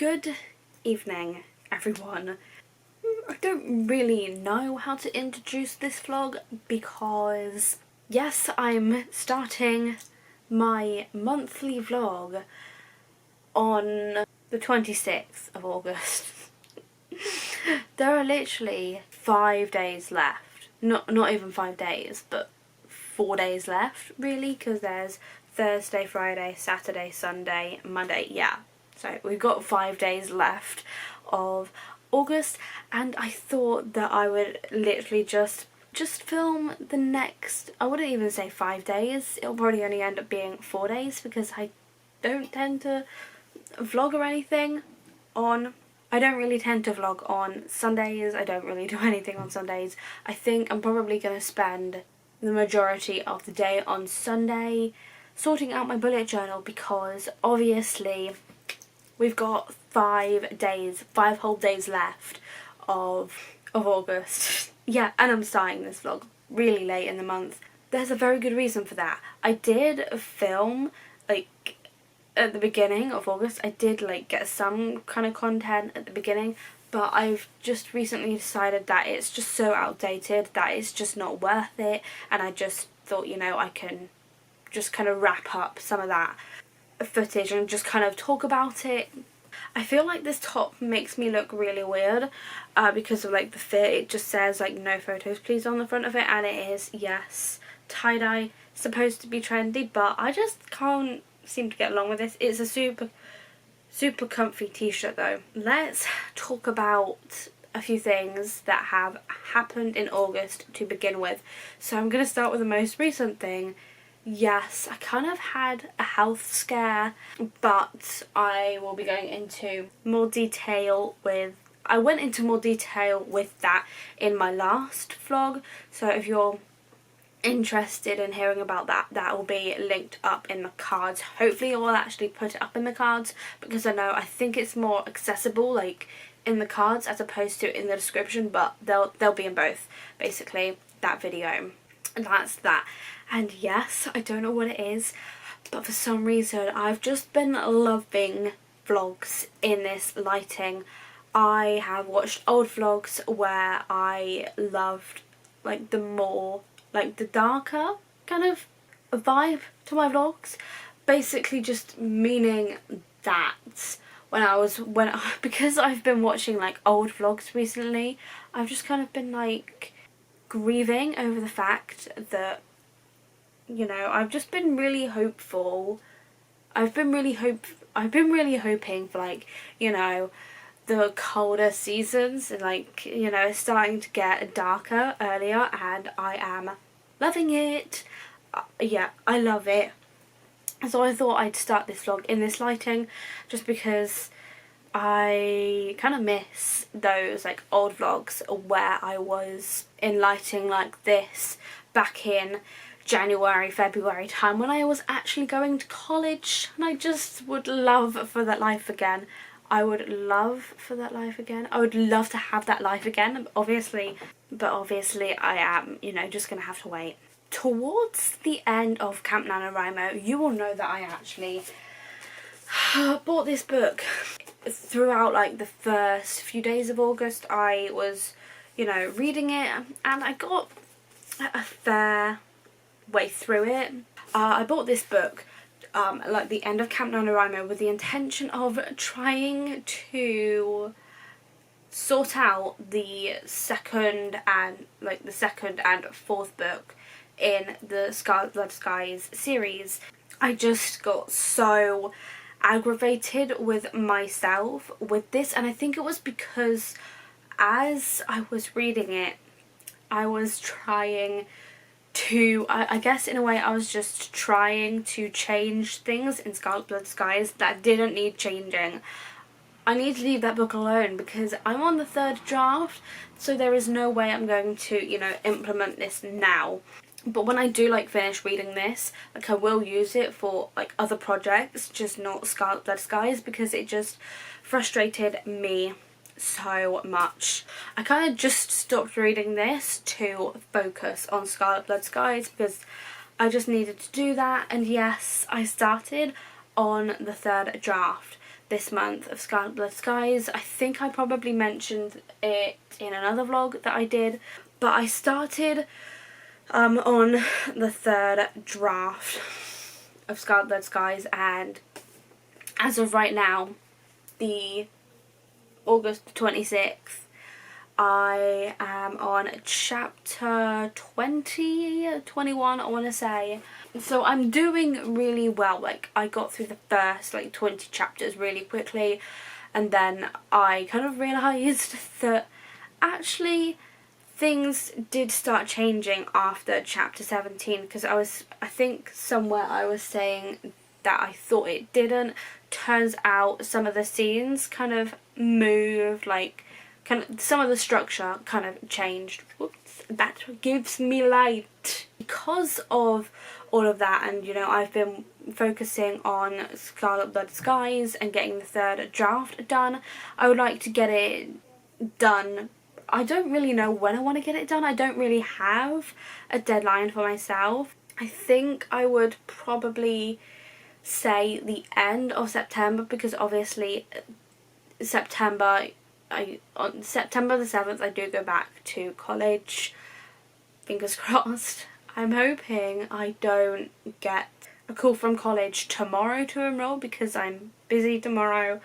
Good evening, everyone. I don't really know how to introduce this vlog because, yes, I'm starting my monthly vlog on the 26th of August. There are literally 5 days left. Not even 5 days, but 4 days left, really, because there's Thursday, Friday, Saturday, Sunday, Monday, yeah. So we've got 5 days left of August, and I thought that I would literally just film the next, I wouldn't even say 5 days, it'll probably only end up being 4 days because I don't tend to vlog or anything on, I don't really tend to vlog on Sundays, I don't really do anything on Sundays. I think I'm probably going to spend the majority of the day on Sunday sorting out my bullet journal because obviously we've got 5 whole days left of August. Yeah, and I'm starting this vlog really late in the month. There's a very good reason for that. I did film, like, at the beginning of August. I did, like, get some kind of content at the beginning, but I've just recently decided that it's just so outdated that it's just not worth it, and I just thought, you know, I can just kind of wrap up some of that footage and just kind of talk about it. I feel like this top makes me look really weird because of like the fit. It just says like no photos please on the front of it, and it is, yes, tie-dye, supposed to be trendy, but I just can't seem to get along with this. It's a super comfy t-shirt though. Let's talk about a few things that have happened in August to begin with. So I'm going to start with the most recent thing. Yes, I kind of had a health scare, but I will be going into more detail with, I went into more detail with that in my last vlog, so if you're interested in hearing about that, that will be linked up in the cards. Hopefully I will actually put it up in the cards because I think it's more accessible like in the cards as opposed to in the description, but they'll be in both, basically, that video. And that's that. And yes, I don't know what it is, but for some reason I've just been loving vlogs in this lighting. I have watched old vlogs where I loved like the more, like the darker kind of vibe to my vlogs. Basically just meaning that because I've been watching like old vlogs recently, I've just kind of been like grieving over the fact that, you know, I've just been really hopeful. I've been really hoping for, like, you know, the colder seasons and, like, you know, starting to get darker earlier, and I am loving it. Yeah, I love it. So I thought I'd start this vlog in this lighting just because I kind of miss those like old vlogs where I was in lighting like this back in January, February time when I was actually going to college, and I just would love for that life again. I would love for that life again. I would love to have that life again, obviously, but obviously I am, you know, just gonna have to wait. Towards the end of Camp NaNoWriMo, you will know that I actually bought this book. Throughout like the first few days of August I was, you know, reading it, and I got a fair way through it. I bought this book like the end of Camp NaNoWriMo with the intention of trying to sort out the second and fourth book in the Scarlet Blood Skies series. I just got so aggravated with myself with this, and I think it was because as I was reading it I was trying to, I guess in a way I was just trying to change things in Scarlet Blood Skies that didn't need changing. I need to leave that book alone because I'm on the 3rd draft, so there is no way I'm going to, you know, implement this now. But when I do like finish reading this, like I will use it for like other projects, just not Scarlet Blood Skies, because it just frustrated me so much. I kind of just stopped reading this to focus on Scarlet Blood Skies because I just needed to do that. And yes, I started on the 3rd draft. this month of Scarlet Blood Skies. I think I probably mentioned it in another vlog that I did, but I started on the third draft of Scarlet Blood Skies, and as of right now, the August 26th, I am on chapter 20, 21 I want to say. So I'm doing really well. Like, I got through the first like 20 chapters really quickly, and then I kind of realised that actually things did start changing after chapter 17, because I think somewhere I was saying that I thought it didn't. Turns out some of the scenes kind of moved, like some of the structure kind of changed. Whoops, that gives me light. Because of all of that, and you know, I've been focusing on Scarlet Blood Skies and getting the third draft done. I would like to get it done. I don't really know when I want to get it done. I don't really have a deadline for myself. I think I would probably say the end of September, because obviously September, on September the 7th I do go back to college. Fingers crossed. I'm hoping I don't get a call from college tomorrow to enroll, because I'm busy tomorrow.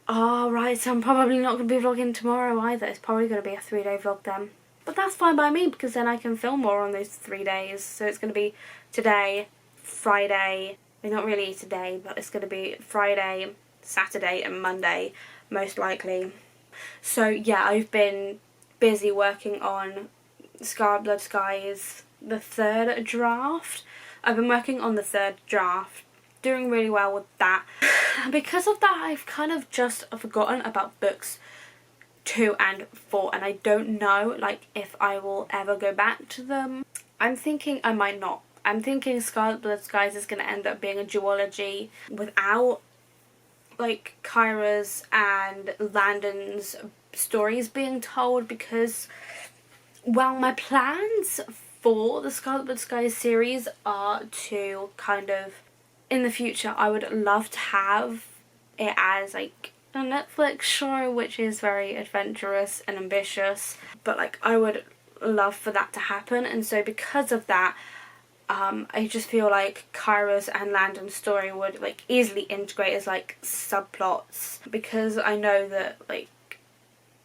Oh right, so I'm probably not going to be vlogging tomorrow either. It's probably going to be a 3-day vlog then. But that's fine by me, because then I can film more on those 3 days. So it's going to be today, Friday, not really today, but it's going to be Friday, Saturday and Monday most likely. So yeah, I've been busy working on Scarlet Blood Skies, the third draft. I've been working on the third draft, doing really well with that. Because of that, I've kind of just forgotten about books 2 and 4, and I don't know like if I will ever go back to them. I'm thinking I might not. I'm thinking Scarlet Blood Skies is going to end up being a duology without like Kaira's and Landon's stories being told, because well, my plans for the Scarlet Blood Skies series are to kind of, in the future, I would love to have it as like a Netflix show, which is very adventurous and ambitious, but like I would love for that to happen. And so because of that, I just feel like Kaira's and Landon's story would like easily integrate as like subplots, because I know that like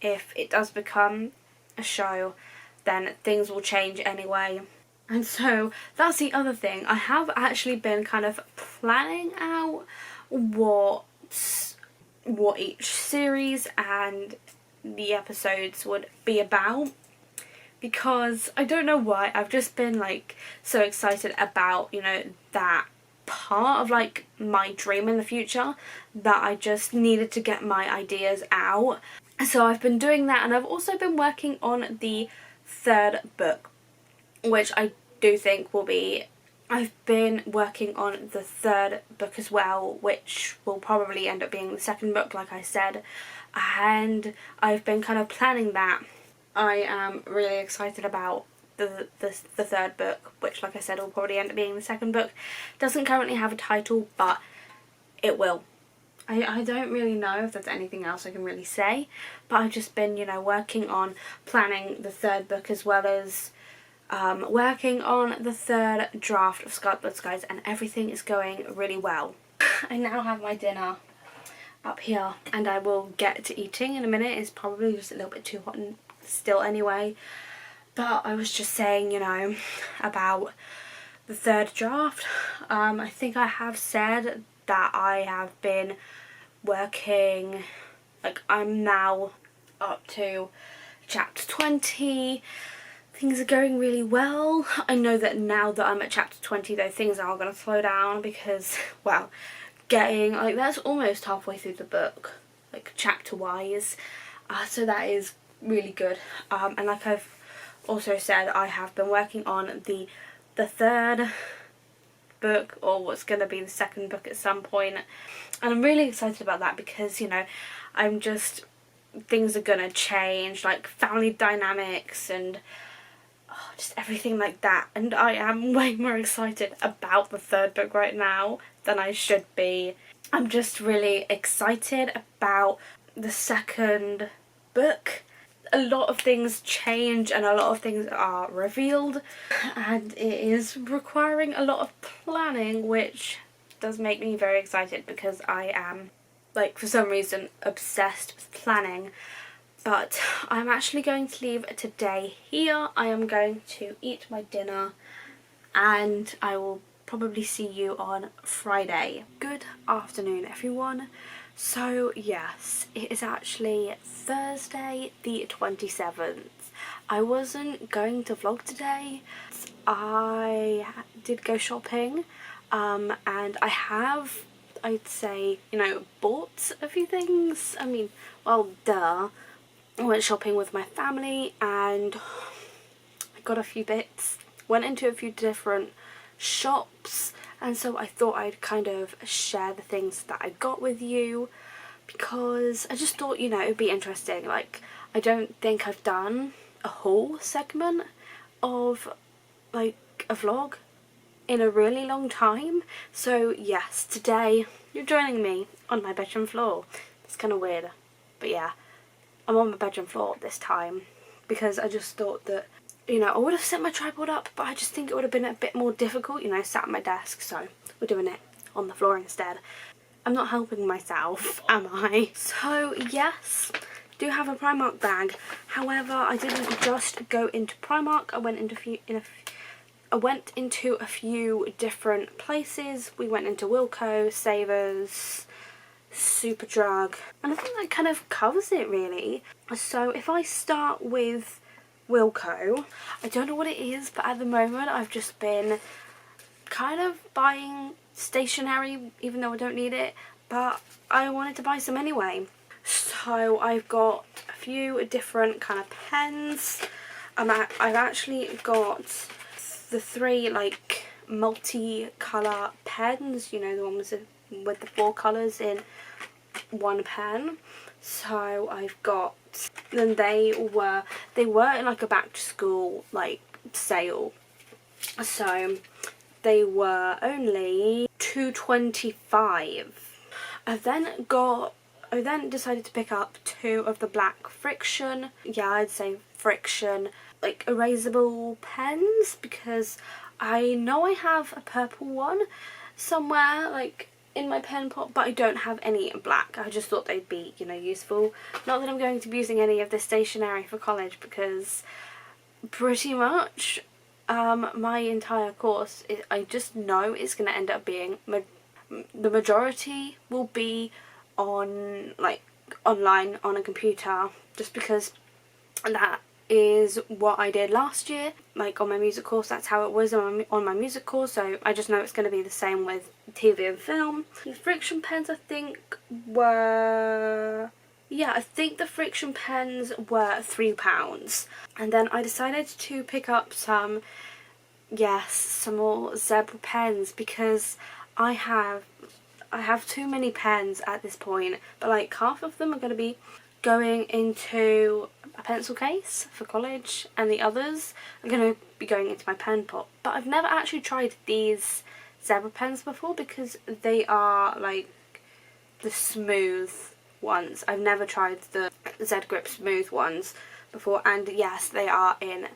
if it does become a show, then things will change anyway. And so that's the other thing. I have actually been kind of planning out what each series and the episodes would be about, because I don't know why, I've just been like so excited about, you know, that part of like my dream in the future, that I just needed to get my ideas out. So I've been doing that, and I've also been working on the third book, which I do think will be, I've been working on the third book as well, which will probably end up being the second book like I said, and I've been kind of planning that. I am really excited about the third book, which like I said will probably end up being the second book. Doesn't currently have a title, but it will. I don't really know if there's anything else I can really say, but I've just been, you know, working on planning the third book, as well as working on the third draft of Scarlet Blood Skies, and everything is going really well. I now have my dinner up here, and I will get to eating in a minute. It's probably just a little bit too hot and still anyway, but I was just saying, you know, about the third draft. I think I have said that I have been working, like I'm now up to chapter 20. Things are going really well. I know that now that I'm at chapter 20 though, things are going to slow down, because well, getting like, that's almost halfway through the book, like chapter wise, so that is really good. And like I've also said, I have been working on the third book, or what's going to be the second book at some point, and I'm really excited about that, because you know, I'm just, things are going to change, like family dynamics and just everything like that, and I am way more excited about the third book right now than I should be. I'm just really excited about the second book. A lot of things change and a lot of things are revealed, and it is requiring a lot of planning, which does make me very excited because I am, like, for some reason obsessed with planning. But I'm actually going to leave today here. I am going to eat my dinner and I will probably see you on Friday. Good afternoon, everyone. So yes, it is actually Thursday the 27th. I wasn't going to vlog today. I did go shopping, and I have, I'd say, you know, bought a few things. I mean, well, duh. I went shopping with my family and I got a few bits, went into a few different shops, and so I thought I'd kind of share the things that I got with you because I just thought, you know, it'd be interesting. Like, I don't think I've done a whole segment of like a vlog in a really long time. So yes, today you're joining me on my bedroom floor. It's kind of weird, but yeah, I'm on my bedroom floor this time because I just thought that, you know, I would have set my tripod up, but I just think it would have been a bit more difficult, you know, sat at my desk, so we're doing it on the floor instead. I'm not helping myself, am I? So yes, do have a Primark bag. However, I didn't just go into Primark. I went into a few different places. We went into Wilko, Savers, Superdrug, and I think that kind of covers it really. So if I start with Wilko, I don't know what it is, but at the moment I've just been kind of buying stationery even though I don't need it, but I wanted to buy some anyway. So I've got a few different kind of pens. I've actually got the 3 like multi-colour pens, you know, the ones with the 4 colours in one pen. So I've got, then they were in like a back to school like sale, so they were only £2.25. I then decided to pick up 2 of the black Friction, yeah, I'd say Friction, like erasable pens, because I know I have a purple one somewhere like in my pen pot, but I don't have any black. I just thought they'd be, you know, useful. Not that I'm going to be using any of this stationery for college, because pretty much my entire course, I just know it's going to end up being, the majority will be on, like, online on a computer, just because that is what I did last year, like on my music course. That's how it was on my music course, so I just know it's going to be the same with TV and film. The Friction pens, I think, were, yeah, I think the Friction pens were £3, and then I decided to pick up some more zebra pens, because I have too many pens at this point, but like half of them are going to be going into a pencil case for college and the others are going to be going into my pen pot. But I've never actually tried these zebra pens before because they are like the smooth ones. I've never tried the Z-Grip smooth ones before, and yes, they are in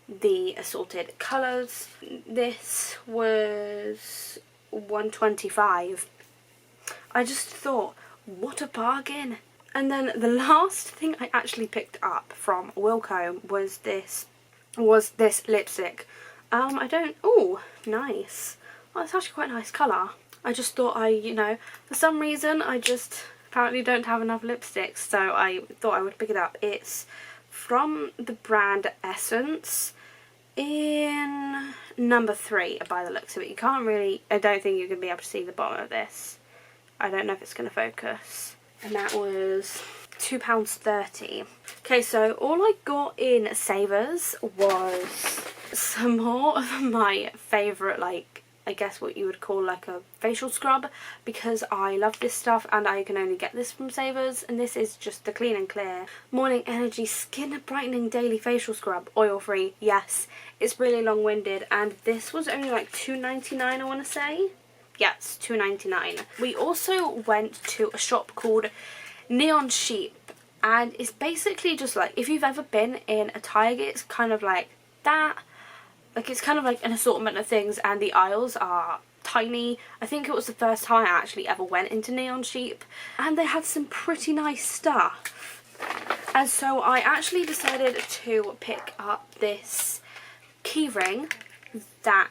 the assorted colours. This was £1.25. I just thought, what a bargain. And then the last thing I actually picked up from Wilko was this lipstick. Oh, nice. Well, it's actually quite a nice colour. I just thought you know, for some reason I just apparently don't have enough lipsticks, so I thought I would pick it up. It's from the brand Essence in number 3 by the looks of it. You can't really, I don't think you're going to be able to see the bottom of this. I don't know if it's going to focus. And that was £2.30. Okay, so all I got in Savers was some more of my favourite, like, I guess what you would call like a facial scrub, because I love this stuff and I can only get this from Savers, and this is just the Clean and Clear Morning Energy Skin Brightening Daily Facial Scrub, oil free. Yes, it's really long-winded, and this was only like £2.99, I want to say. Yes, £2.99. We also went to a shop called Neon Sheep, and it's basically just like, if you've ever been in a Tiger, it's kind of like that. Like, it's kind of like an assortment of things, and the aisles are tiny. I think it was the first time I actually ever went into Neon Sheep, and they had some pretty nice stuff. And so I actually decided to pick up this keyring that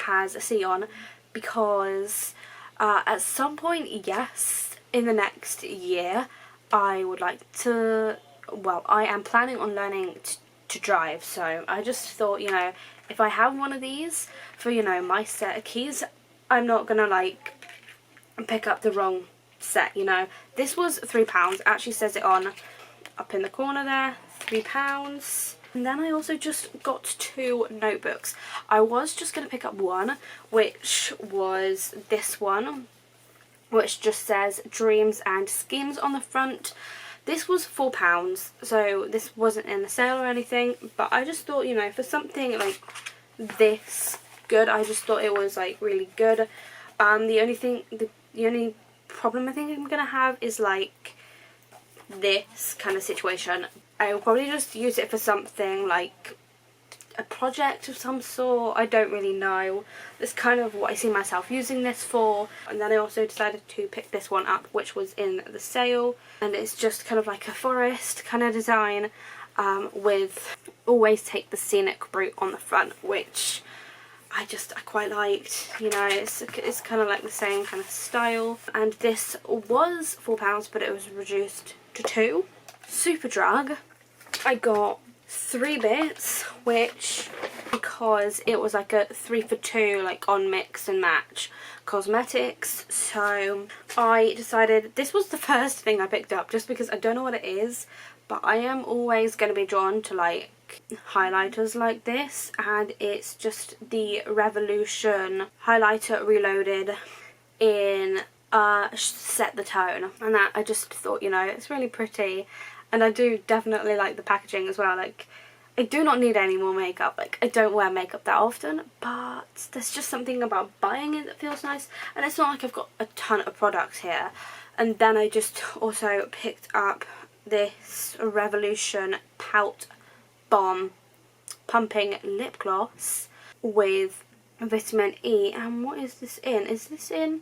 has a C on, because at some point, yes, in the next year, I would like to, well, I am planning on learning to drive. So I just thought, you know, if I have one of these for, you know, my set of keys, I'm not gonna like pick up the wrong set, you know. This was £3. It actually says it on up in the corner there, £3. And then I also just got 2 notebooks. I was just gonna pick up one, which was this one, which just says Dreams and Schemes on the front. This was £4, so this wasn't in the sale or anything, but I just thought, you know, for something like this good, I just thought it was like really good. The only problem I think I'm gonna have is like this kind of situation. I will probably just use it for something like a project of some sort. I don't really know. That's kind of what I see myself using this for. And then I also decided to pick this one up, which was in the sale, and it's just kind of like a forest kind of design, with always take the scenic route on the front, which I quite liked. You know, it's kind of like the same kind of style. And this was £4, but it was reduced to £2. Superdrug, I got 3 bits, which, because it was like a 3 for 2, like on mix and match cosmetics, so I decided this was the first thing I picked up, just because I don't know what it is, but I am always going to be drawn to like highlighters like this, and it's just the Revolution highlighter reloaded in Set the Tone, and that I just thought, you know, it's really pretty. And I do definitely like the packaging as well. Like, I do not need any more makeup. Like, I don't wear makeup that often, but there's just something about buying it that feels nice. And it's not like I've got a ton of products here. And then I just also picked up this Revolution Pout Bomb Pumping Lip Gloss with vitamin E. And what is this in? Is this in?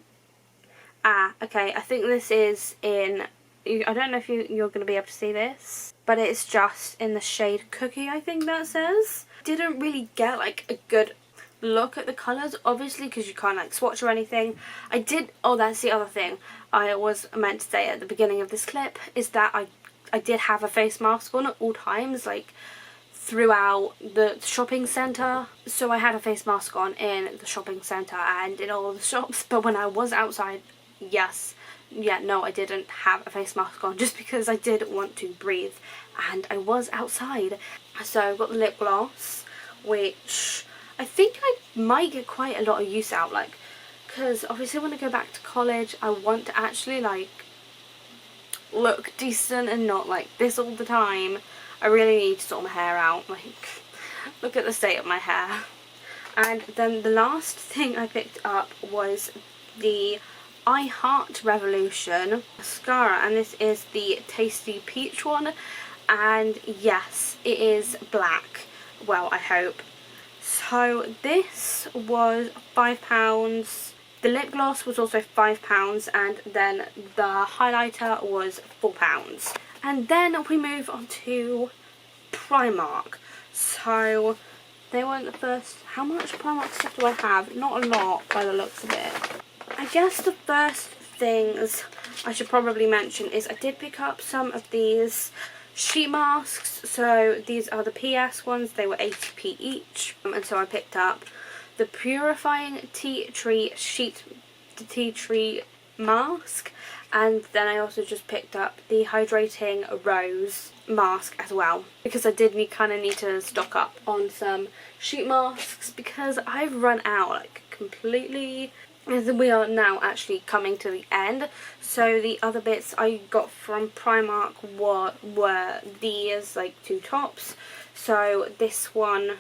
Ah, okay. I think this is in... I don't know if you're going to be able to see this, but it's just in the shade Cookie, I think that says. Didn't really get like a good look at the colours, obviously, because you can't like swatch or anything. I did, oh, that's the other thing I was meant to say at the beginning of this clip, is that I did have a face mask on at all times, like throughout the shopping centre. So I had a face mask on in the shopping centre and in all the shops, but when I was outside, no, I didn't have a face mask on, just because I did want to breathe, and I was outside. So I've got the lip gloss, which I think I might get quite a lot of use out, like, because obviously when I go back to college, I want to actually like look decent and not like this all the time. I really need to sort my hair out, like, look at the state of my hair. And then the last thing I picked up was the I Heart Revolution mascara, and this is the Tasty Peach one, and yes, it is black. Well, I hope. So this was £5. The lip gloss was also £5, and then the highlighter was £4. And then we move on to Primark. So they weren't the first. How much Primark stuff do I have? Not a lot by the looks of it. I guess the first things I should probably mention is I did pick up some of these sheet masks. So these are the PS ones, they were 80p each, and so I picked up the Purifying Tea Tree Tea Tree Mask, and then I also just picked up the Hydrating Rose mask as well, because I did kind of need to stock up on some sheet masks, because I've run out like completely. We are now actually coming to the end, so the other bits I got from Primark were these like 2 tops. So this one,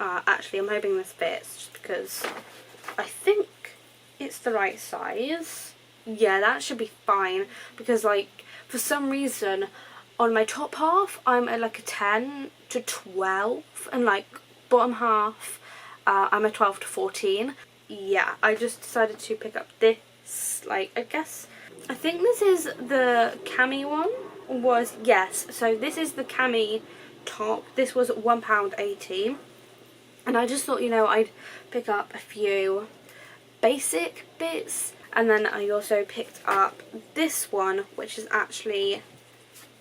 actually I'm hoping this fits, just because I think it's the right size. Yeah, that should be fine, because like for some reason on my top half I'm at like a 10 to 12, and like bottom half I'm a 12 to 14. Yeah, I just decided to pick up this, like, I think this is the cami one. Yes, so this is the cami top. This was £1.80, and I just thought, you know, I'd pick up a few basic bits. And then I also picked up this one, which is actually,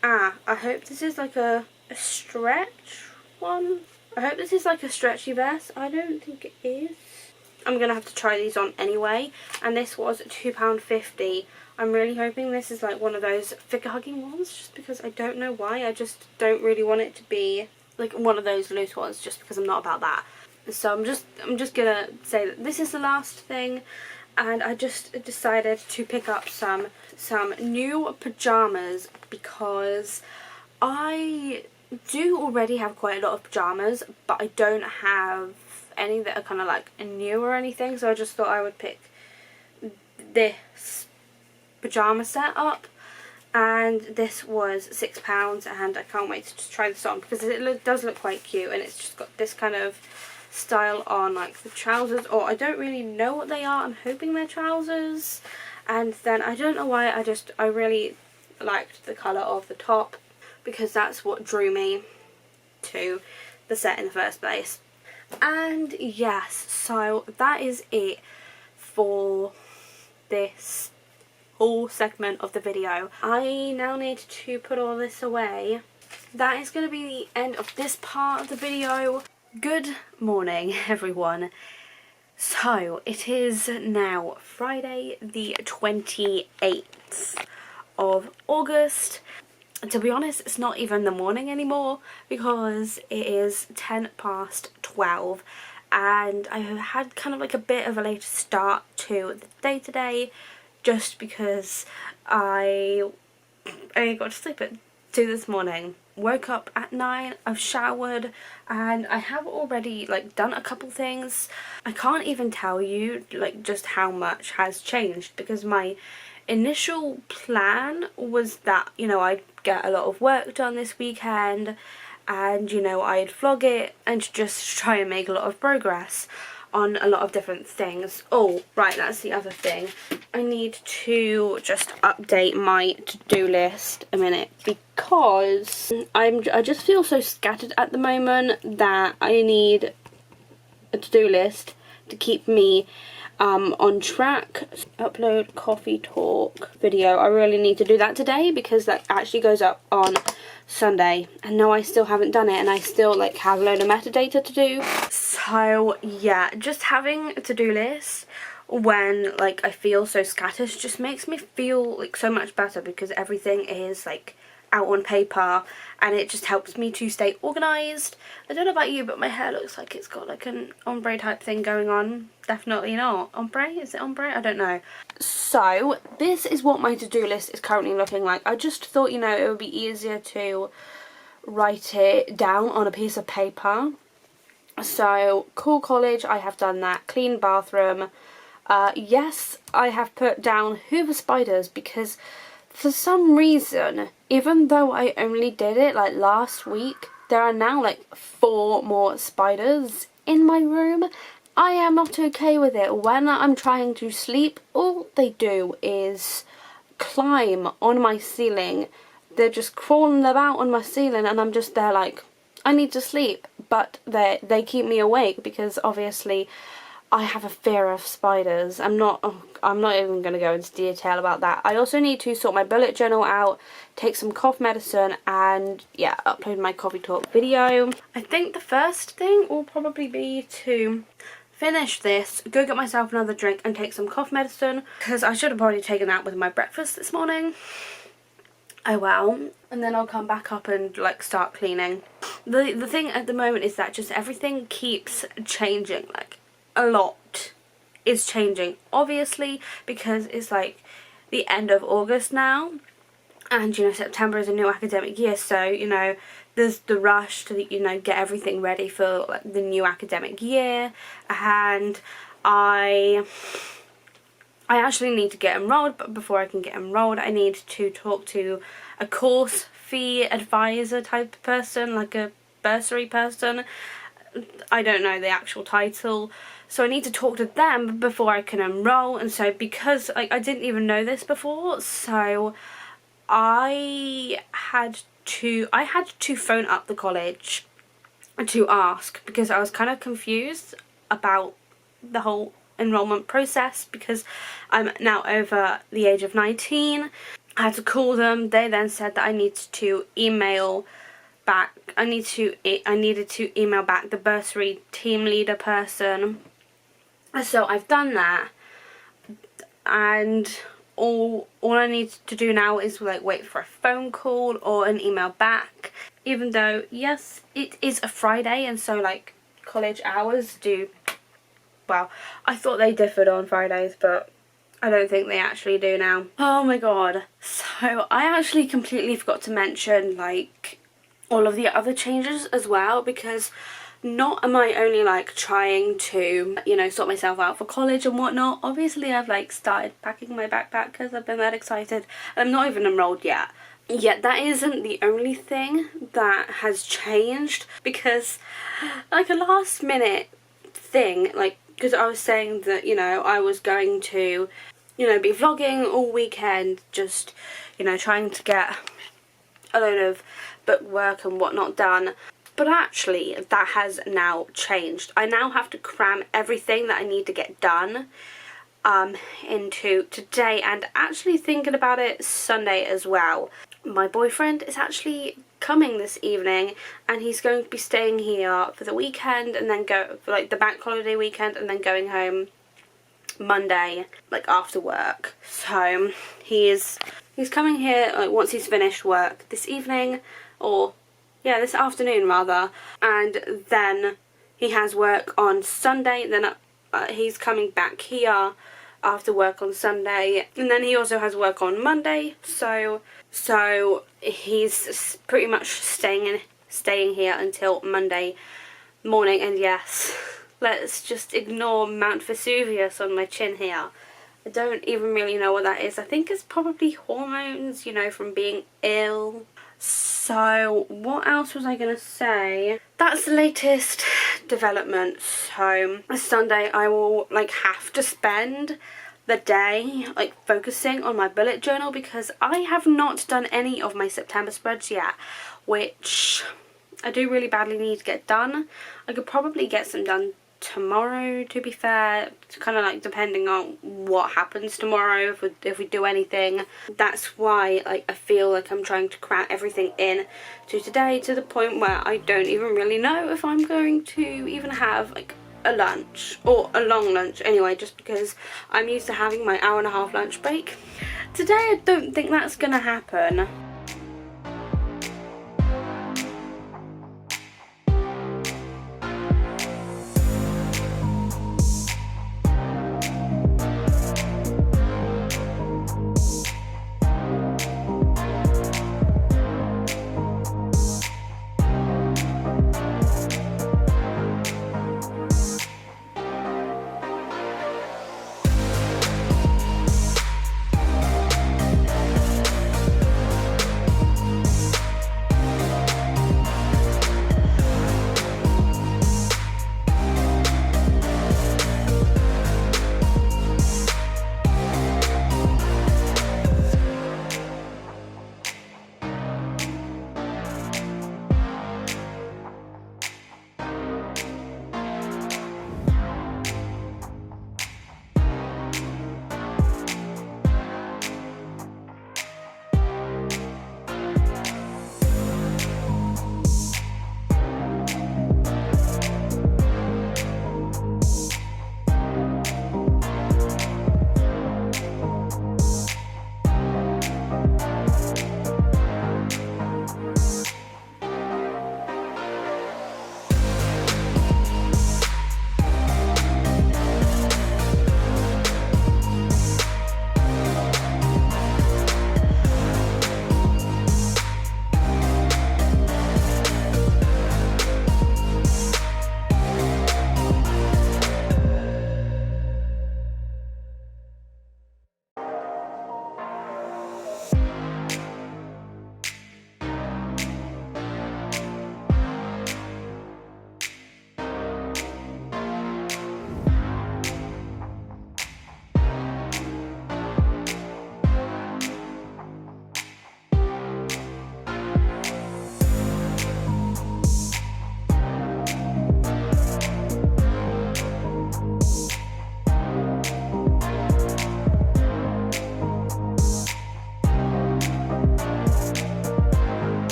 I hope this is like a stretch one. I hope this is like a stretchy vest. I don't think it is. I'm going to have to try these on anyway. And this was £2.50. I'm really hoping this is like one of those figure hugging ones, just because I don't know why. I just don't really want it to be like one of those loose ones, just because I'm not about that. So I'm just going to say that this is the last thing. And I just decided to pick up some new pyjamas, because I do already have quite a lot of pyjamas, but I don't have any that are kind of like new or anything. So I just thought I would pick this pyjama set up, and this was £6, and I can't wait to just try this on, because it does look quite cute, and it's just got this kind of style on like the trousers, or I don't really know what they are. I'm hoping they're trousers. And then I don't know why, I really liked the colour of the top, because that's what drew me to the set in the first place. And yes, so that is it for this whole segment of the video. I now need to put all this away. That is going to be the end of this part of the video. Good morning, everyone. So it is now Friday the 28th of August. To be honest, it's not even the morning anymore, because it is 12:10, and I have had kind of like a bit of a later start to the day today, just because I got to sleep at 2 this morning. Woke up at 9, I've showered, and I have already like done a couple things. I can't even tell you like just how much has changed, because my initial plan was that, you know, I'd get a lot of work done this weekend, and, you know, I'd vlog it and just try and make a lot of progress on a lot of different things. Oh, right, that's the other thing. I need to just update my to-do list a minute, because I just feel so scattered at the moment that I need a to-do list to keep me on track. Upload coffee talk video. I really need to do that today, because that actually goes up on Sunday, and no, I still haven't done it, and I still like have a load of metadata to do. So yeah, just having a to-do list when like I feel so scattered just makes me feel like so much better, because everything is like out on paper, and it just helps me to stay organised. I don't know about you, but my hair looks like it's got like an ombre type thing going on. Definitely not. Ombre? Is it ombre? I don't know. So this is what my to-do list is currently looking like. I just thought, you know, it would be easier to write it down on a piece of paper. So call college, I have done that. Clean bathroom. Yes, I have put down hoover spiders, because for some reason, even though I only did it like last week, there are now like 4 more spiders in my room. I am not okay with it. When I'm trying to sleep, all they do is climb on my ceiling. They're just crawling about on my ceiling, and I'm just there like, I need to sleep. But they keep me awake, because obviously I have a fear of spiders. I'm not even going to go into detail about that. I also need to sort my bullet journal out, take some cough medicine, and yeah, upload my coffee talk video. I think the first thing will probably be to finish this, go get myself another drink, and take some cough medicine, because I should have probably taken that with my breakfast this morning. Oh well. And then I'll come back up and like start cleaning. The thing at the moment is that just everything keeps changing. Like, a lot is changing, obviously, because it's like the end of August now, and, you know, September is a new academic year, so, you know, there's the rush to, you know, get everything ready for like the new academic year. And I I actually need to get enrolled, but before I can get enrolled I need to talk to a course fee advisor type person, like a bursary person. I don't know the actual title, so I need to talk to them before I can enroll. And so because I didn't even know this before, so I had to phone up the college to ask, because I was kind of confused about the whole enrollment process, because I'm now over the age of 19. I had to call them. They then said that I needed to email back. I needed to email back the bursary team leader person. So I've done that, and all I need to do now is like wait for a phone call or an email back. Even though, yes, it is a Friday, and so like college hours do, well, I thought they differed on Fridays, but I don't think they actually do now. Oh my god. So I actually completely forgot to mention like all of the other changes as well, because not am I only like trying to, you know, sort myself out for college and whatnot. Obviously I've like started packing my backpack because I've been that excited, and I'm not even enrolled yet. Yet that isn't the only thing that has changed, because like a last minute thing, like, because I was saying that, you know, I was going to, you know, be vlogging all weekend, just, you know, trying to get a load of book work and whatnot done. But actually that has now changed. I now have to cram everything that I need to get done into today, and actually thinking about it, Sunday as well. My boyfriend is actually coming this evening, and he's going to be staying here for the weekend, and then go for like the bank holiday weekend, and then going home Monday, like after work. So he's coming here like once he's finished work this evening, or yeah, this afternoon rather, and then he has work on Sunday. Then he's coming back here after work on Sunday, and then he also has work on Monday. So he's pretty much staying here until Monday morning. And yes, let's just ignore Mount Vesuvius on my chin here. I don't even really know what that is. I think it's probably hormones, you know, from being ill. So what else was I gonna say? That's the latest development. So Sunday I will like have to spend the day like focusing on my bullet journal, because I have not done any of my September spreads yet, which I do really badly need to get done. I could probably get some done tomorrow, to be fair. It's kind of like depending on what happens tomorrow, if we do anything. That's why like I feel like I'm trying to cram everything in to today, to the point where I don't even really know if I'm going to even have like a lunch, or a long lunch anyway, just because I'm used to having my hour-and-a-half lunch break. Today I don't think that's gonna happen.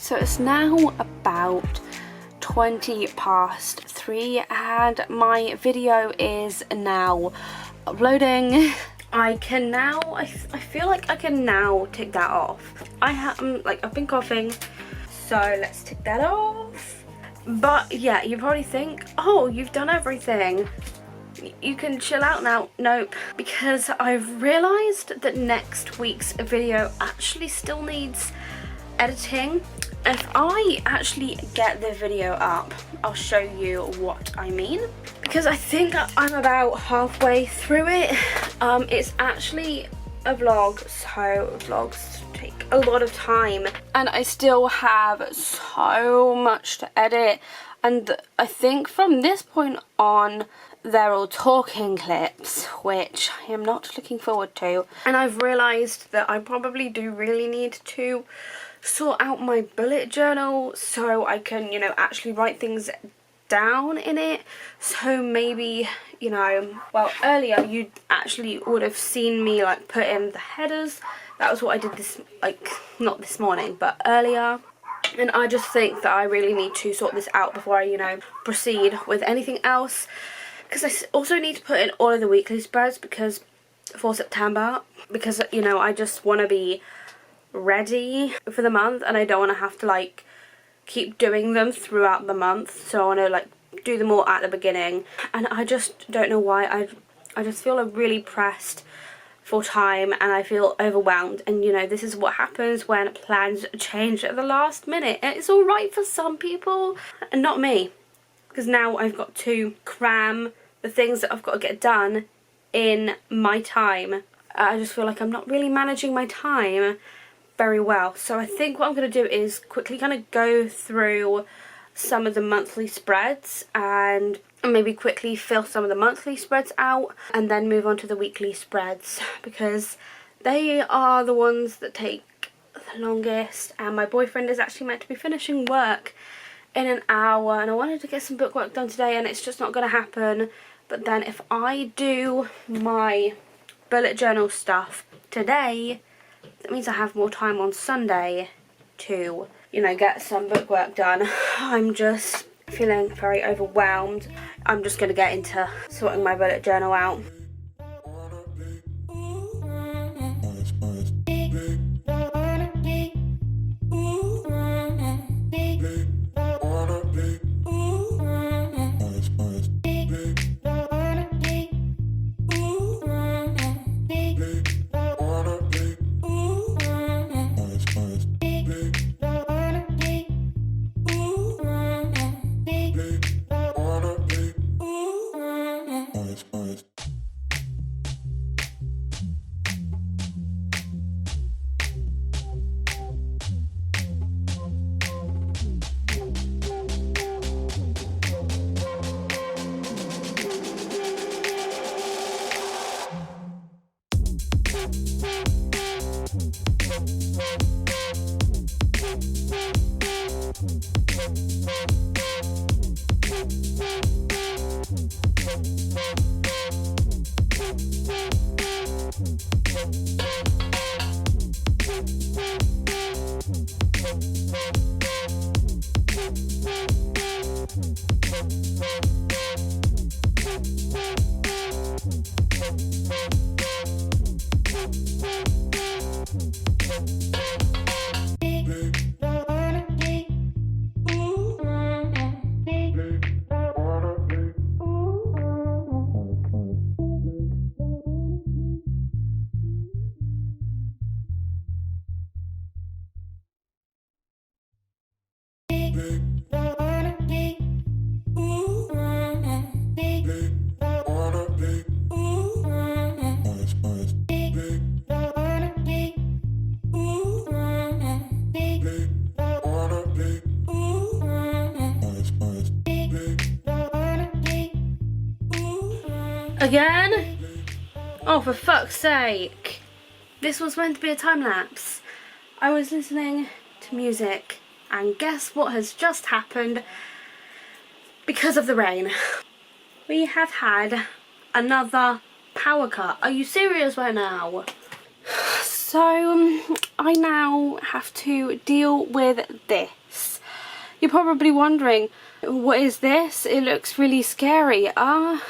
So it's now about 20 past 3 and my video is now uploading. I can now, I feel like I can now tick that off. I've been coughing, so let's tick that off. But yeah, you probably think, oh, you've done everything, you can chill out now. Nope, because I've realized that next week's video actually still needs editing. If I actually get the video up, I'll show you what I mean, because I think I'm about halfway through it. It's actually a vlog, so vlogs take a lot of time and I still have so much to edit, and I think from this point on they're all talking clips, which I am not looking forward to. And I've realised that I probably do really need to sort out my bullet journal so I can, you know, actually write things down in it. So maybe, you know, well, earlier you actually would have seen me like put in the headers. That was what I did this, like, not this morning, but earlier. And I just think that I really need to sort this out before I, you know, proceed with anything else. Because I also need to put in all of the weekly spreads because for September, because, you know, I just want to be ready for the month and I don't want to have to like keep doing them throughout the month. So I want to like do them all at the beginning, and I just don't know why. I just feel really pressed for time and I feel overwhelmed, and you know, this is what happens when plans change at the last minute. And it's alright for some people and not me, because now I've got to cram the things that I've got to get done in my time. I just feel like I'm not really managing my time very well. So I think what I'm going to do is quickly kind of go through some of the monthly spreads and maybe quickly fill some of the monthly spreads out and then move on to the weekly spreads, because they are the ones that take the longest. And my boyfriend is actually meant to be finishing work in an hour and I wanted to get some bookwork done today and it's just not going to happen. But then if I do my bullet journal stuff today, that means I have more time on Sunday to, you know, get some bookwork done. I'm just feeling very overwhelmed. I'm just going to get into sorting my bullet journal out. Again? Oh, for fuck's sake. This was meant to be a time lapse. I was listening to music and guess what has just happened because of the rain. We have had another power cut. Are you serious right now? So I now have to deal with this. You're probably wondering, what is this? It looks really scary. In a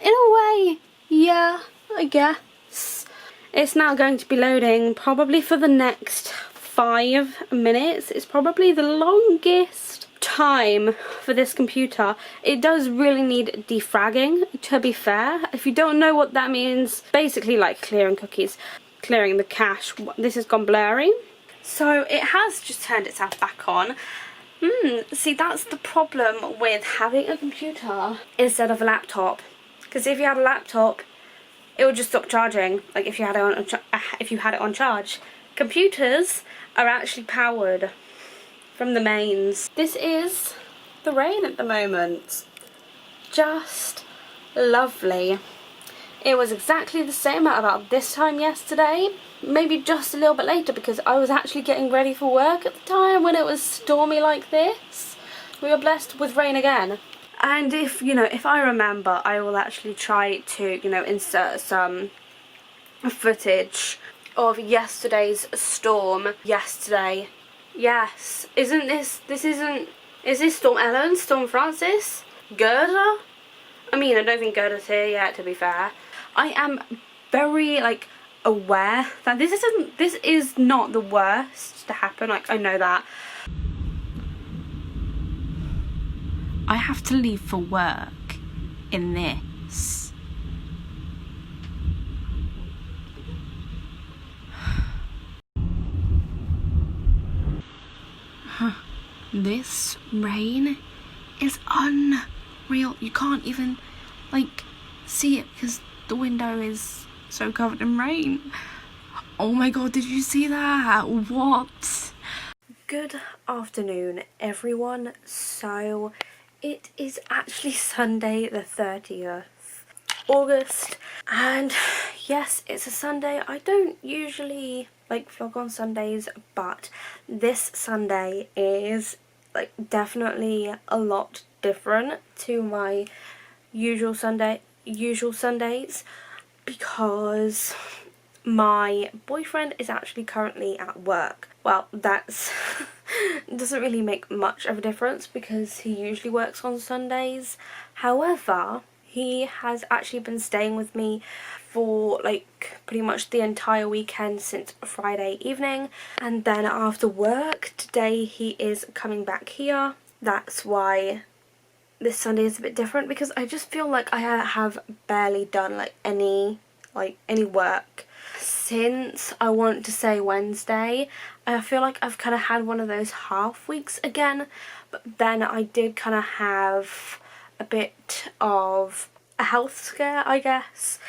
way, yeah, I guess. It's now going to be loading probably for the next 5 minutes. It's probably the longest time for this computer. It does really need defragging, to be fair. If you don't know what that means, basically like clearing cookies, clearing the cache. This has gone blurry. So it has just turned itself back on. See, that's the problem with having a computer instead of a laptop. Because if you had a laptop, it would just stop charging. Like if you had it on charge. Computers are actually powered from the mains. This is the rain at the moment. Just lovely. It was exactly the same at about this time yesterday. Maybe just a little bit later, because I was actually getting ready for work at the time when it was stormy like this. We were blessed with rain again. And if I remember, I will actually try to, insert some footage of yesterday's storm. Yesterday. Yes. Is this Storm Ellen? Storm Francis? Gerda? I mean, I don't think Gerda's here yet, to be fair. I am very, aware that this is not the worst to happen. I know that. I have to leave for work in this. This rain is unreal. You can't even see it because the window is so covered in rain. Oh my god, did you see that? What? Good afternoon, everyone. So it is actually Sunday the 30th August, and yes, it's a Sunday. I don't usually vlog on Sundays, but this Sunday is definitely a lot different to my usual Sundays, because my boyfriend is actually currently at work. Well, that's doesn't really make much of a difference because he usually works on Sundays. However, he has actually been staying with me for pretty much the entire weekend since Friday evening, and then after work today he is coming back here. That's why this Sunday is a bit different, because I just feel like I have barely done any work since, I want to say, Wednesday. I feel like I've kind of had one of those half weeks again, but then I did kind of have a bit of a health scare, I guess,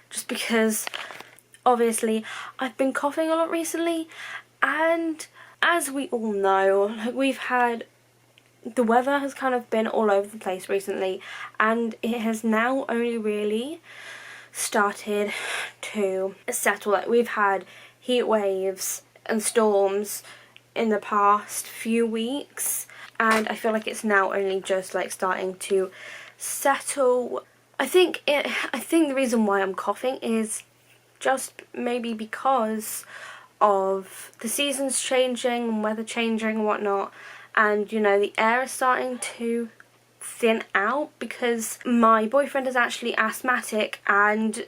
just because obviously I've been coughing a lot recently, and as we all know, the weather has kind of been all over the place recently, and it has now only really started to settle. We've had heat waves and storms in the past few weeks, and I feel like it's now only just starting to settle. I think the reason why I'm coughing is just maybe because of the seasons changing and weather changing and whatnot, and the air is starting to thin out, because my boyfriend is actually asthmatic, and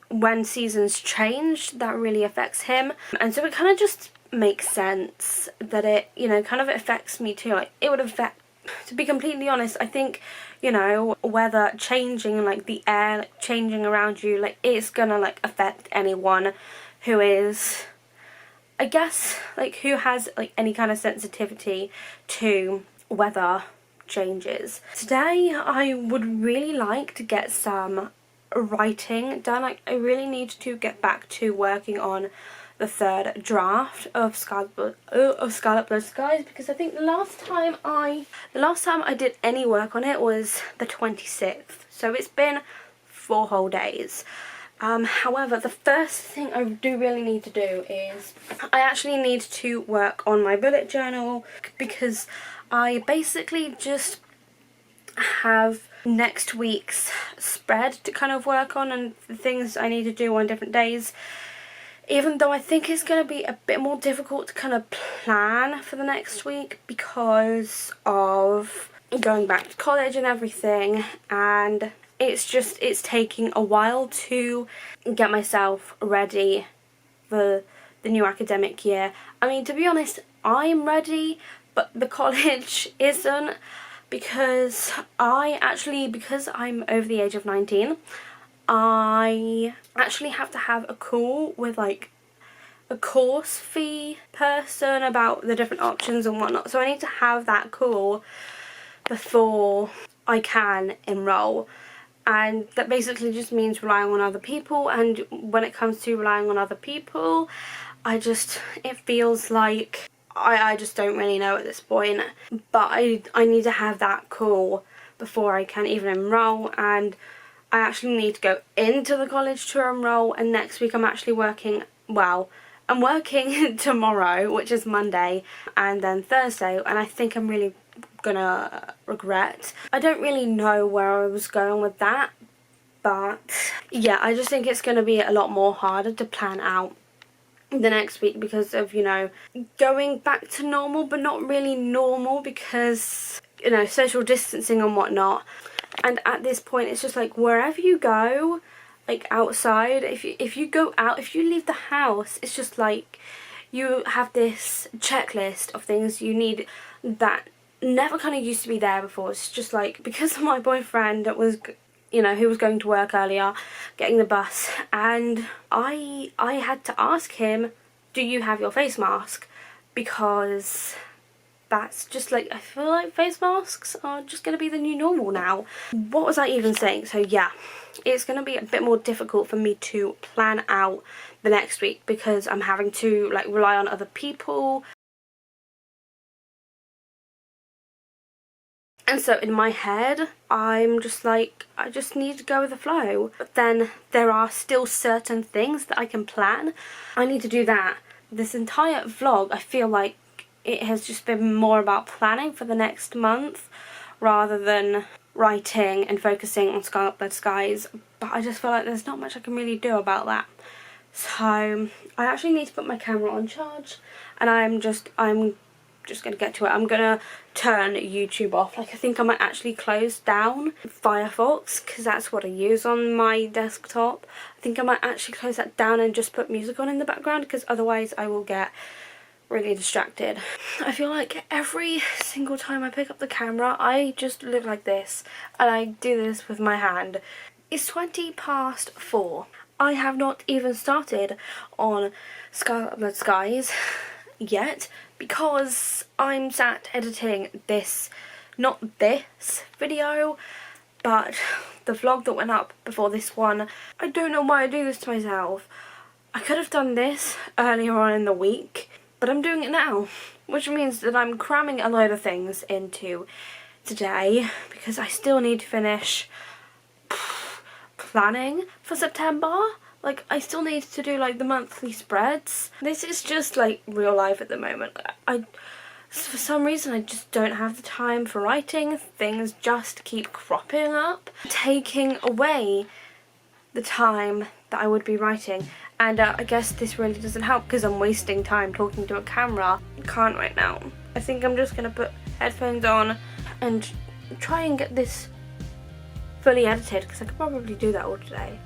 when seasons change that really affects him, and so it kind of just makes sense that it kind of affects me too. It would affect, to be completely honest, I think weather changing and the air changing around you, it's gonna affect anyone who is, I guess, who has any kind of sensitivity to weather changes. Today I would really like to get some writing done. I really need to get back to working on the third draft of Scarlet Blood Skies, because I think the last time I did any work on it was the 26th, so it's been 4 whole days. However, the first thing I do really need to do is I actually need to work on my bullet journal, because I basically just have next week's spread to kind of work on, and the things I need to do on different days. Even though I think it's going to be a bit more difficult to kind of plan for the next week because of going back to college and everything, and it's taking a while to get myself ready for the new academic year. I mean, to be honest, I'm ready, but the college isn't, because because I'm over the age of 19, I actually have to have a call with like a course fee person about the different options and whatnot. So I need to have that call before I can enroll. And that basically just means relying on other people, and when it comes to relying on other people, it feels like I just don't really know at this point. But I need to have that call before I can even enroll, and I actually need to go into the college to enroll. And next week I'm actually working, well, I'm working tomorrow, which is Monday, and then Thursday, and I think I'm really gonna regret. I don't really know where I was going with that, but yeah, I just think it's gonna be a lot more harder to plan out the next week because of, you know, going back to normal but not really normal because, you know, social distancing and whatnot. And at this point it's just like wherever you go, like outside, if you go out, if you leave the house, it's just like you have this checklist of things you need that never kind of used to be there before. It's just like, because of my boyfriend that was, you know, who was going to work earlier, getting the bus, and I had to ask him, do you have your face mask? Because that's just like, I feel like face masks are just going to be the new normal now. What was I even saying? So yeah, it's going to be a bit more difficult for me to plan out the next week because I'm having to like rely on other people. And so in my head, I'm just like, I just need to go with the flow. But then there are still certain things that I can plan. I need to do that. This entire vlog, I feel like it has just been more about planning for the next month rather than writing and focusing on Scarlet Blood Skies. But I just feel like there's not much I can really do about that. So I actually need to put my camera on charge, and I'm just gonna get to it. I'm gonna turn YouTube off. Like, I think I might actually close down Firefox because that's what I use on my desktop. I think I might actually close that down and just put music on in the background because otherwise I will get really distracted. I feel like every single time I pick up the camera I just look like this, and I do this with my hand. It's 4:20. I have not even started on Scarlet Blood Skies yet because I'm sat editing this, not this video, but the vlog that went up before this one. I don't know why I do this to myself. I could have done this earlier on in the week, but I'm doing it now, which means that I'm cramming a load of things into today because I still need to finish planning for September. Like, I still need to do like the monthly spreads. This is just like real life at the moment. For some reason I just don't have the time for writing. Things just keep cropping up, taking away the time that I would be writing. And I guess this really doesn't help because I'm wasting time talking to a camera. I can't right now. I think I'm just gonna put headphones on and try and get this fully edited because I could probably do that all today.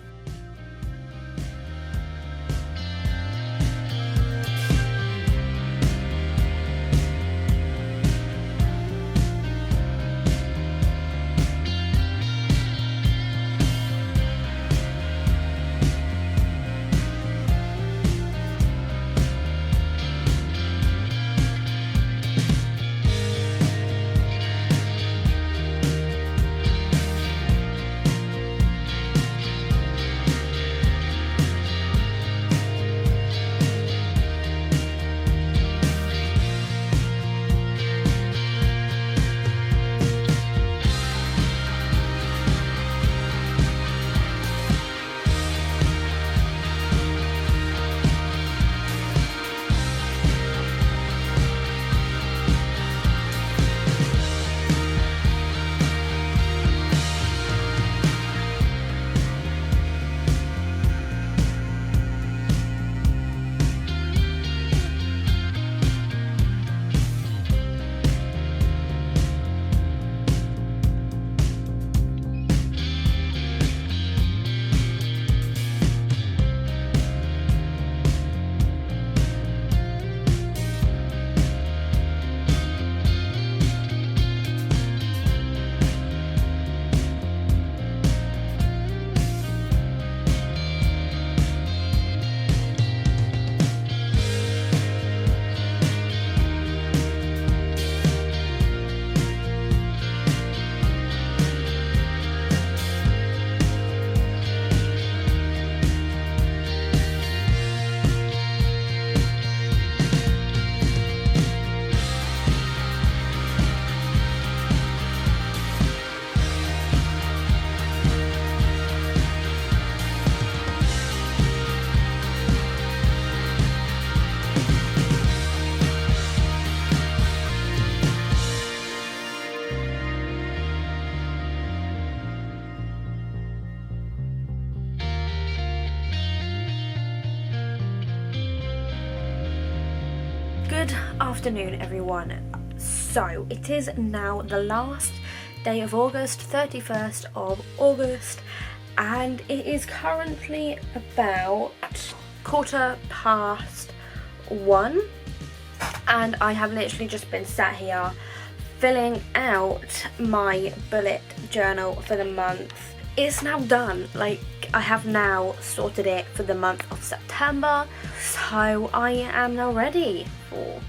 afternoon, everyone. So it is now the last day of August, 31st of August, and it is currently about 1:15, and I have literally just been sat here filling out my bullet journal for the month. It's now done. Like, I have now sorted it for the month of September, so I am now ready for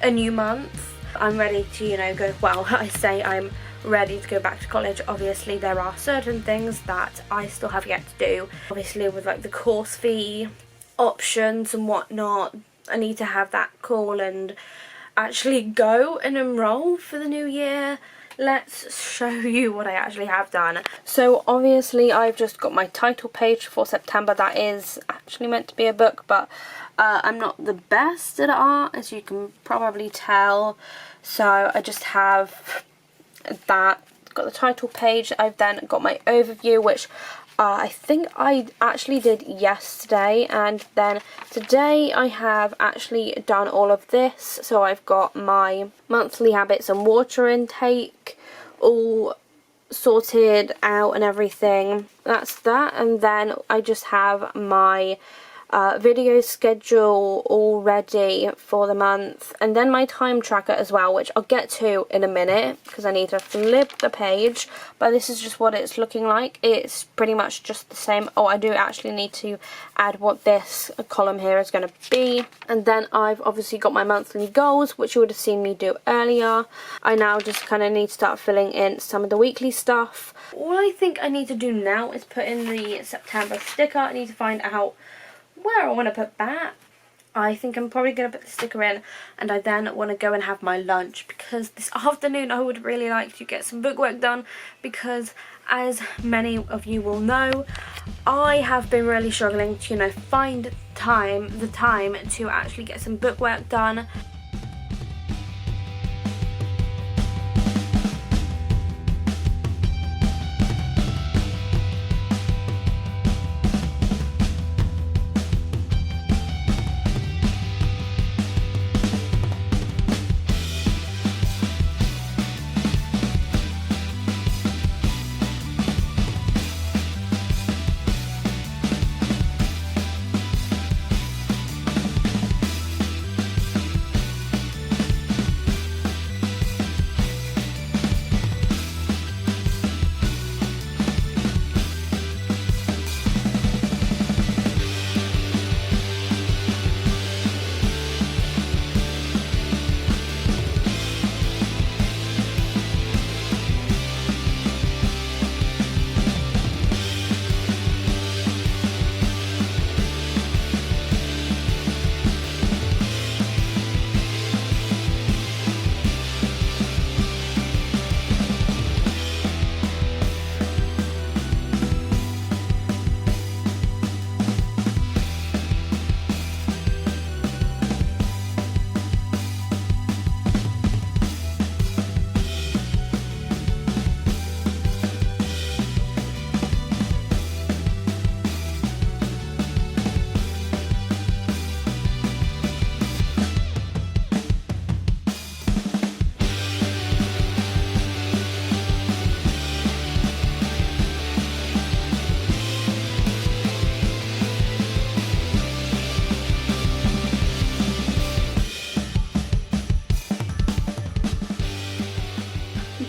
a new month. I'm ready to, you know, go, well, I say I'm ready to go back to college. Obviously there are certain things that I still have yet to do, obviously with like the course fee options and whatnot. I need to have that call and actually go and enroll for the new year. Let's show you what I actually have done. So obviously I've just got my title page for September. That is actually meant to be a book, but I'm not the best at art, as you can probably tell. So I just have that, got the title page. I've then got my overview, which I think I actually did yesterday, and then today I have actually done all of this. So I've got my monthly habits and water intake all sorted out and everything. That's that. And then I just have my video schedule all ready for the month, and then my time tracker as well, which I'll get to in a minute because I need to flip the page, but this is just what it's looking like. It's pretty much just the same. Oh, I do actually need to add what this column here is going to be. And then I've obviously got my monthly goals, which you would have seen me do earlier. I now just kind of need to start filling in some of the weekly stuff. All I think I need to do now is put in the September sticker. I need to find out where I want to put that. I think I'm probably going to put the sticker in, and I then want to go and have my lunch, because this afternoon I would really like to get some bookwork done, because as many of you will know, I have been really struggling to, you know, find the time to actually get some bookwork done.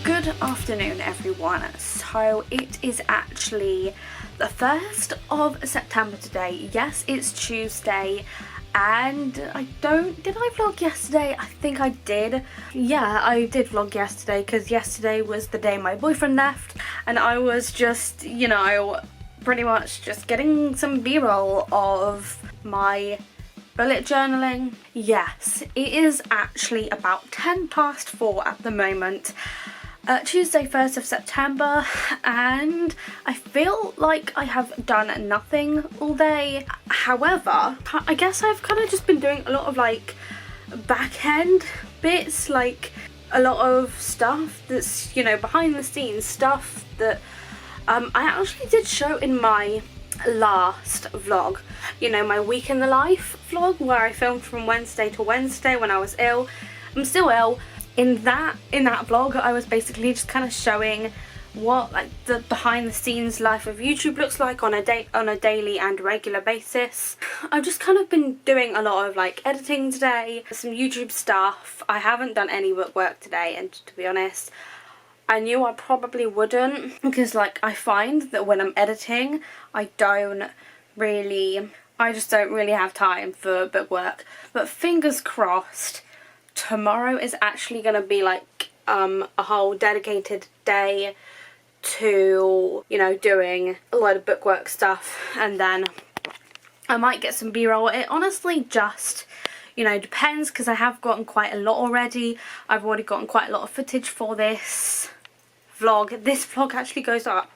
Good afternoon, everyone. So it is actually the 1st of September today. Yes, it's Tuesday, and did I vlog yesterday? I think I did. Yeah, I did vlog yesterday, because yesterday was the day my boyfriend left, and I was just, you know, pretty much just getting some b-roll of my bullet journaling. Yes, it is actually about 4:10 at the moment. Tuesday 1st of September, and I feel like I have done nothing all day. However, I guess I've kind of just been doing a lot of like back end bits, like a lot of stuff that's, you know, behind the scenes stuff that I actually did show in my last vlog, you know, my week in the life vlog where I filmed from Wednesday to Wednesday when I was ill. I'm still ill. In that vlog I was basically just kind of showing what like the behind the scenes life of YouTube looks like on a daily and regular basis. I've just kind of been doing a lot of like editing today, some YouTube stuff. I haven't done any work today, and to be honest, I knew I probably wouldn't, because like I find that when I'm editing I just don't really have time for bookwork. But fingers crossed, tomorrow is actually going to be like a whole dedicated day to, you know, doing a lot of bookwork stuff, and then I might get some b-roll. It honestly just, you know, depends, because I have gotten quite a lot already. I've already gotten quite a lot of footage for this vlog. This vlog actually goes up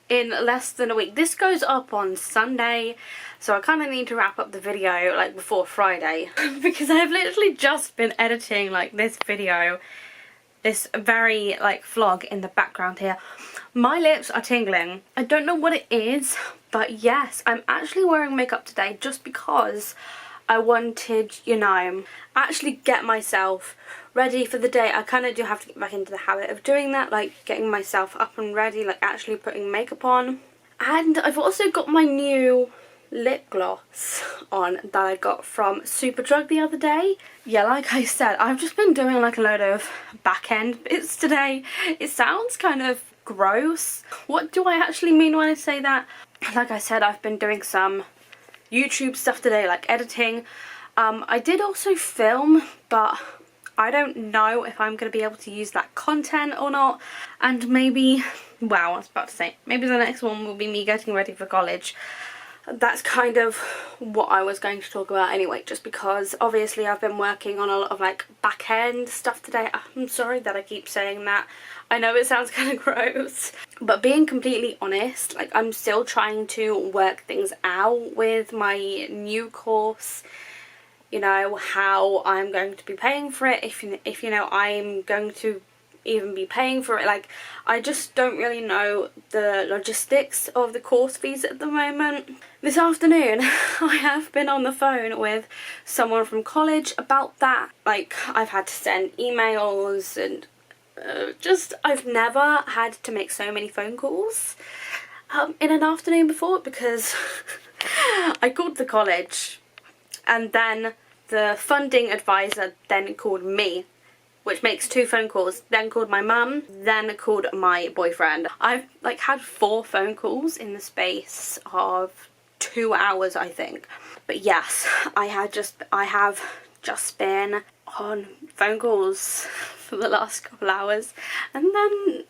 in less than a week. This goes up on Sunday, so I kind of need to wrap up the video like before Friday because I've literally just been editing like this video, this very like vlog in the background here. My lips are tingling. I don't know what it is, but yes, I'm actually wearing makeup today just because I wanted, you know, actually get myself ready for the day. I kind of do have to get back into the habit of doing that, like getting myself up and ready, like actually putting makeup on. And I've also got my new lip gloss on that I got from Superdrug the other day. Yeah, like I said, I've just been doing like a load of back end bits today. It sounds kind of gross. What do I actually mean when I say that? Like I said, I've been doing some YouTube stuff today, like editing. I did also film, but I don't know if I'm going to be able to use that content or not. And maybe, wow, I was about to say, maybe the next one will be me getting ready for college. That's kind of what I was going to talk about anyway, just because obviously I've been working on a lot of like back end stuff today. I'm sorry that I keep saying that. I know it sounds kind of gross, but being completely honest, like I'm still trying to work things out with my new course. You know, how I'm going to be paying for it, if you know I'm going to even be paying for it. Like, I just don't really know the logistics of the course fees at the moment. This afternoon I have been on the phone with someone from college about that. Like, I've had to send emails and I've never had to make so many phone calls in an afternoon before, because I called the college and then the funding advisor then called me, which makes 2 phone calls, then called my mum, then called my boyfriend. I've like had 4 phone calls in the space of 2 hours, I think. But yes, I have just been on phone calls for the last couple hours. And then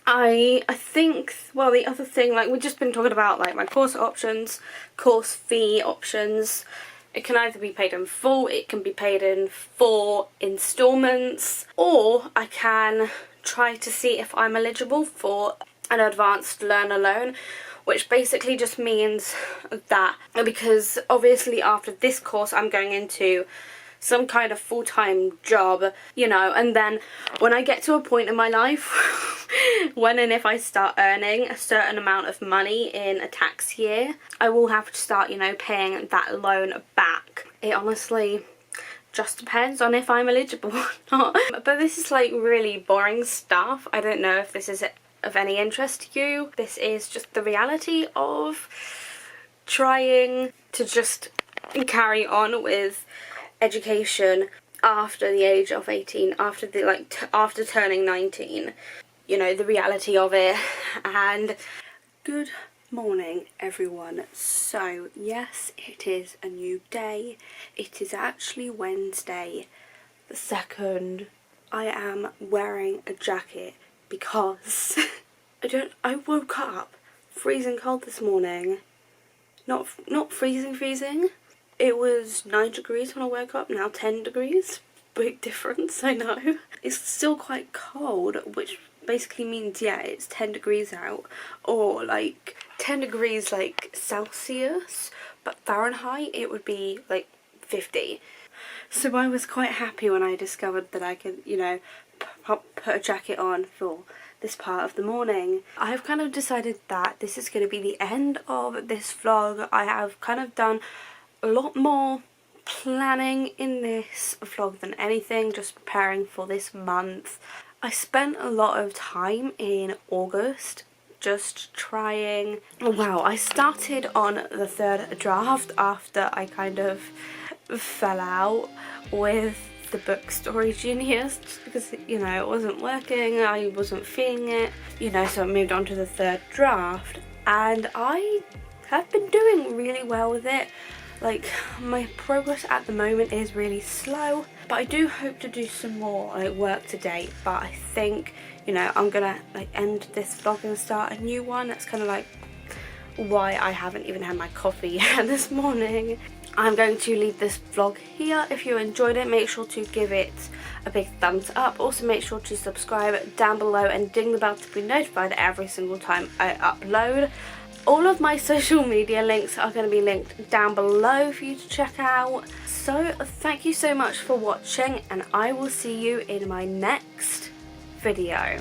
I think, well, the other thing, like we've just been talking about like my course options, course fee options. It can either be paid in full, it can be paid in 4 installments, or I can try to see if I'm eligible for an advanced learner loan, which basically just means that, because obviously after this course I'm going into some kind of full-time job, you know, and then when I get to a point in my life when and if I start earning a certain amount of money in a tax year, I will have to start, you know, paying that loan back. It honestly just depends on if I'm eligible or not. But this is like really boring stuff. I don't know if this is of any interest to you. This is just the reality of trying to just carry on with education after the age of 18, after turning 19, you know, the reality of it. And good morning everyone. So yes, it is a new day. It is actually Wednesday the 2nd. I am wearing a jacket because I woke up freezing cold this morning. Not freezing. It was 9 degrees when I woke up, now 10 degrees. Big difference, I know. It's still quite cold, which basically means, yeah, it's 10 degrees out. Or like 10 degrees like Celsius, but Fahrenheit it would be like 50. So I was quite happy when I discovered that I could, you know, put put a jacket on for this part of the morning. I have kind of decided that this is going to be the end of this vlog. I have kind of done a lot more planning in this vlog than anything, just preparing for this month. I spent a lot of time in August just trying. Wow, I started on the 3rd draft after I kind of fell out with the book Story Genius, just because, you know, it wasn't working, I wasn't feeling it, you know, so I moved on to the 3rd draft, and I have been doing really well with it. Like, my progress at the moment is really slow, but I do hope to do some more like work today. But I think, you know, I'm gonna like end this vlog and start a new one. That's kind of like why I haven't even had my coffee yet this morning. I'm going to leave this vlog here. If you enjoyed it, make sure to give it a big thumbs up. Also make sure to subscribe down below and ding the bell to be notified every single time I upload. All of my social media links are going to be linked down below for you to check out. So thank you so much for watching, and I will see you in my next video.